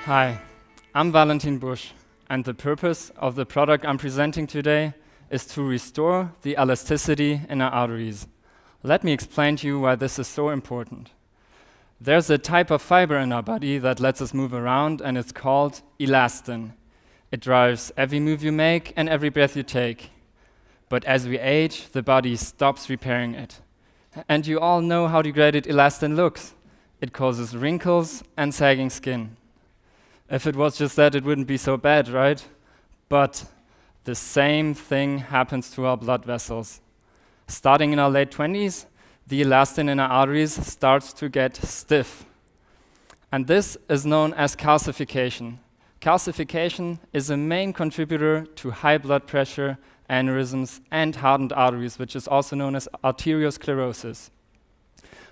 Hi, I'm Valentin Busch, and the purpose of the product I'm presenting today is to restore the elasticity in our arteries. Let me explain to you why this is so important. There's a type of fiber in our body that lets us move around, and it's called elastin. It drives every move you make and every breath you take. But as we age, the body stops repairing it. And you all know how degraded elastin looks. It causes wrinkles and sagging skin. If it was just that, it wouldn't be so bad, right? But the same thing happens to our blood vessels. Starting in our late 20s, the elastin in our arteries starts to get stiff. And this is known as calcification. Calcification is a main contributor to high blood pressure, aneurysms, and hardened arteries, which is also known as arteriosclerosis.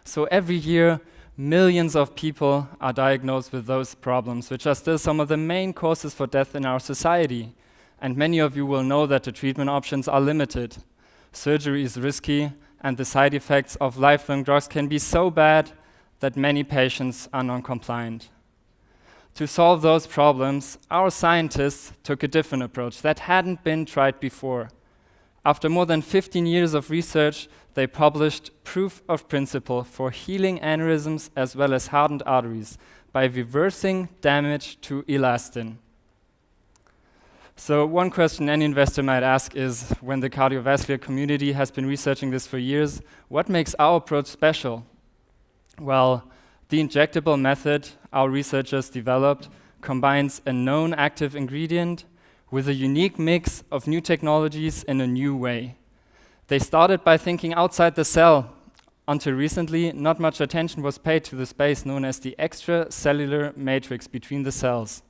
So every year, millions of people are diagnosed with those problems, which are still some of the main causes for death in our society. And many of you will know that the treatment options are limited. Surgery is risky, and the side effects of lifelong drugs can be so bad that many patients are non-compliant. To solve those problems, our scientists took a different approach that hadn't been tried before. After more than 15 years of research, they published proof of principle for healing aneurysms as well as hardened arteries by reversing damage to elastin. So one question any investor might ask is, when the cardiovascular community has been researching this for years, what makes our approach special? Well, the injectable method our researchers developed combines a known active ingredient with a unique mix of new technologies in a new way. They started by thinking outside the cell. Until recently, not much attention was paid to the space known as the extracellular matrix between the cells.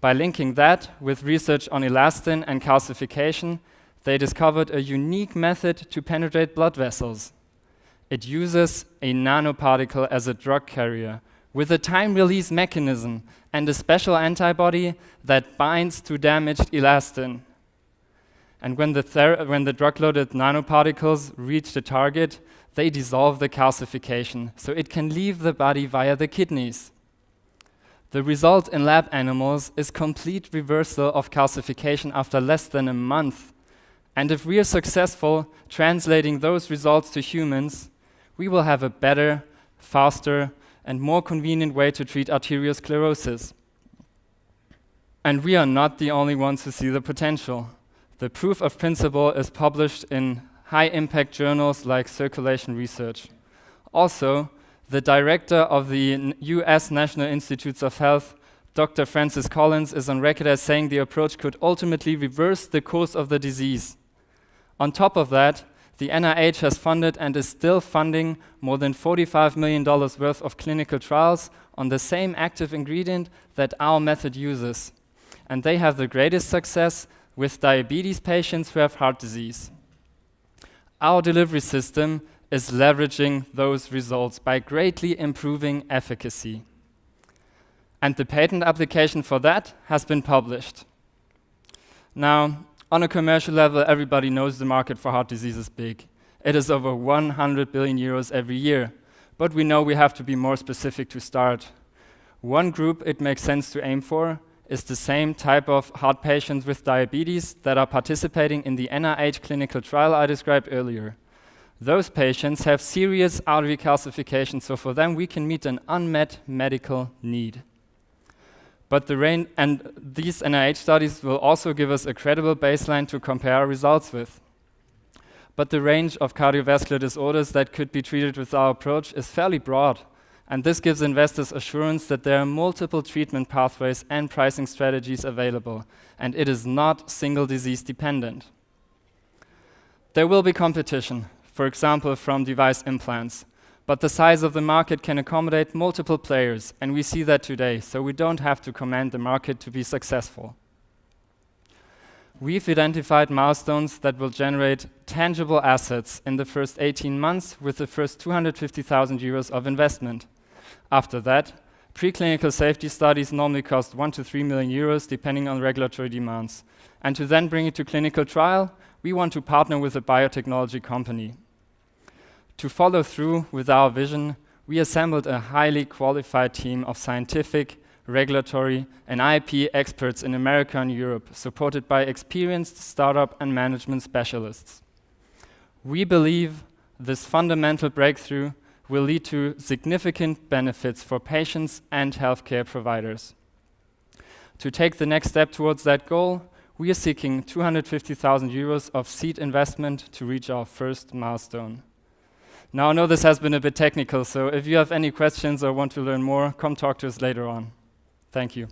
By linking that with research on elastin and calcification, they discovered a unique method to penetrate blood vessels. It uses a nanoparticle as a drug carrier with a time-release mechanism and a special antibody that binds to damaged elastin. And when the drug-loaded nanoparticles reach the target, they dissolve the calcification, so it can leave the body via the kidneys. The result in lab animals is complete reversal of calcification after less than a month. And if we are successful translating those results to humans, we will have a better, faster, and more convenient way to treat arteriosclerosis. And we are not the only ones who see the potential. The proof of principle is published in high-impact journals like Circulation Research. Also, the director of the US National Institutes of Health, Dr. Francis Collins, is on record as saying the approach could ultimately reverse the course of the disease. On top of that, the NIH has funded and is still funding more than $45 million worth of clinical trials on the same active ingredient that our method uses. And they have the greatest success with diabetes patients who have heart disease. Our delivery system is leveraging those results by greatly improving efficacy. And the patent application for that has been published. Now, on a commercial level, everybody knows the market for heart disease is big. It is over 100 billion euros every year. But we know we have to be more specific to start. One group it makes sense to aim for is the same type of heart patients with diabetes that are participating in the NIH clinical trial I described earlier. Those patients have serious artery calcification, so for them we can meet an unmet medical need. But these NIH studies will also give us a credible baseline to compare our results with. But the range of cardiovascular disorders that could be treated with our approach is fairly broad, and this gives investors assurance that there are multiple treatment pathways and pricing strategies available, and it is not single disease dependent. There will be competition, for example, from device implants, but the size of the market can accommodate multiple players, and we see that today, so we don't have to command the market to be successful. We've identified milestones that will generate tangible assets in the first 18 months with the first 250,000 euros of investment. After that, preclinical safety studies normally cost 1 to 3 million euros depending on regulatory demands. And to then bring it to clinical trial, we want to partner with a biotechnology company. To follow through with our vision, we assembled a highly qualified team of scientific, regulatory, and IP experts in America and Europe, supported by experienced startup and management specialists. We believe this fundamental breakthrough will lead to significant benefits for patients and healthcare providers. To take the next step towards that goal, we are seeking 250,000 euros of seed investment to reach our first milestone. Now, I know this has been a bit technical, so if you have any questions or want to learn more, come talk to us later on. Thank you.